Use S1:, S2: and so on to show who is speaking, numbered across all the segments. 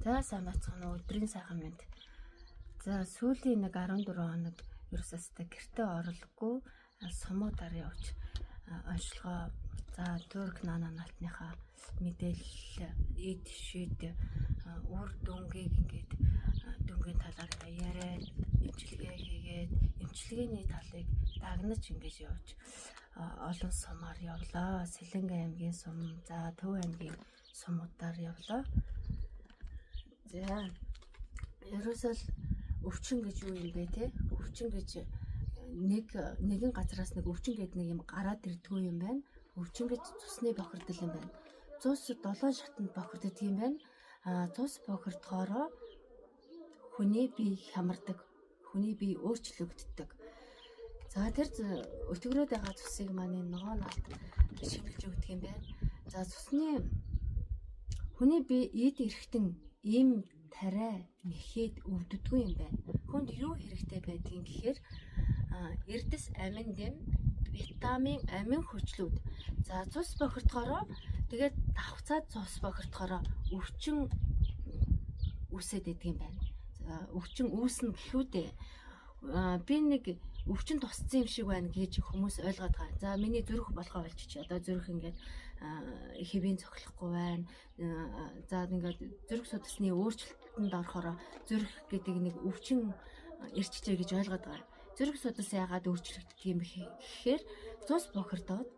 S1: За сайн бацгаана өдрийн сайхан мэнд. За сүүлийн 14 хоног ерөөсөө гэртээ орлоггүй сумуудаар явж онцлогоо. За Турк нана налтныхаа мэдээлэл эд шид үр дүнгийг ингээд дүнгийн талаар яриад эмчилгээ хийгээд эмчилгээний талыг дагнаж ингэж явж олон сумаар явлаа. Сэлэнгэ аймгийн сум, за Төв аймгийн сумуудаар явлаа. За ерөөсөө өвчин гэж юу юм бэ те? Өвчин гэж нэгэн газараас нэг өвчин гэдэг нэг юм гараад ирдгүү юм байна. Өвчин гэж цусны бохирдол юм байна. Цус 7 шатанд бохирддаг юм байна. Цус бохирдохороо хүний бие хямардаг, хүний бие өөрчлөгддөг. За тэр өтгөрөөд байгаа цусыг маань ногоо наалт шивэлж өгдөг юм байна. За цусны хүний бие эд эрэхтэн ийм тариа нэхэд өвддөггүй юм байна. Хүнд юу хэрэгтэй байдгийг гэхээр эрдэс амин дэм, витамин, амин хүчлүүд. За цус бохирдохороо тэгээд давхцаад цус бохирдохороо өвчин үүсээд идэг юм байна. За өвчин үүснэ гэхүүдээ би нэг өвчин тусцсан юм шиг байна гэж хүмүүс ойлгоод байгаа. За миний зүрх болохоо олчих. Одоо зүрх ингээд хэвийн цохлохгүй байна. За ингээд зүрх судасны өөрчлөлтөнд орохоор зүрх гэдэг нэг өвчин ирчихжээ гэж ойлгоод байгаа. Зүрх судас яагаад өөрчлөгддөг юм бэ гэхээр цус бохирдоод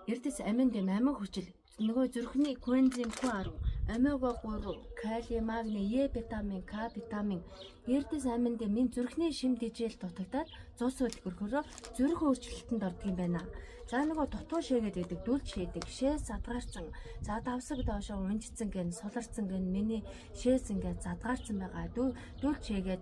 S1: эрдэс амин дэм, амин хүчил, нөгөө зүрхний коэнзим Q10, омега 3, калий, магний, Е витамин, К витамин, эрдэс амин дэм энэ зүрхний шим дижэл дутагдаад цус хөдөлгөөрөөр зүрх өөрчлөлтөнд ордог юм байна. За нөгөө дутуу шээгээд идэг, дүлж шээдэг, шээс задгаарцсан, за давсаг доошоо унжицсан гэн, суларцсан гэн, миний шээс ингээд задгаарцсан байгаа. Дүлж шээгээд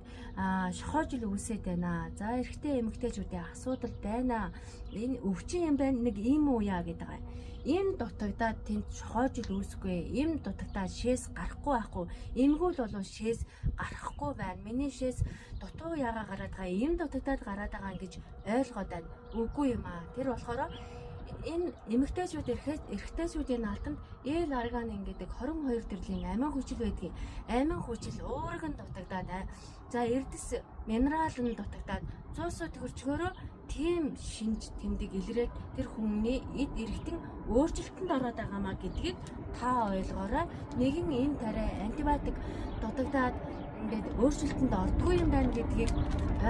S1: шохоожил үүсээд байна. За эрэгтэй эмэгтэйчүүдийн асуудал байна. Энэ өвчин юм байна, нэг ийм үү яа гэдэг байгаа. Им дутагдаад тэнд шохоожил үүсэхгүй, им дутагдаад шээс гарахгүй байхгүй, эмгүүл бол шээс гарахгүй байна. Миний шээс дутуу яага гараад байгаа, им дутагдаад гараад байгаа гэж ойлгоод байна. Үгүй юм аа. Тэр болохоор энэ эмэгтэйчүүд эрэгтэйчүүдийн наалтанд ээл арган гэдэг 22 төрлийн амин хүчил байдгийг. Амин хүчил өөрөг нь дутагдаад за эрдэс минерал нь дутагдаад цуусууд хөрчгөөрөө тийм шинж тэмдэг илрээд тэр хүмүүний эд эрэхтэн өөрчлөлтөнд ороод байгаамаа гэдгийг та ойлгоорой. Нэгэн энэ тариа антибиотик дутагдаад ингээд өөрчлөлтөнд ордгүй юм байна гэдгийг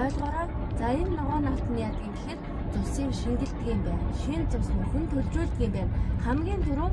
S1: ойлгоорой. За энэ ногоо наалт нь яадаг юм гэхээр цусыг шингэлдэг юм байна. Шинэ цус нөхөн төлжүүлдэг юм байна. Хамгийн түрүү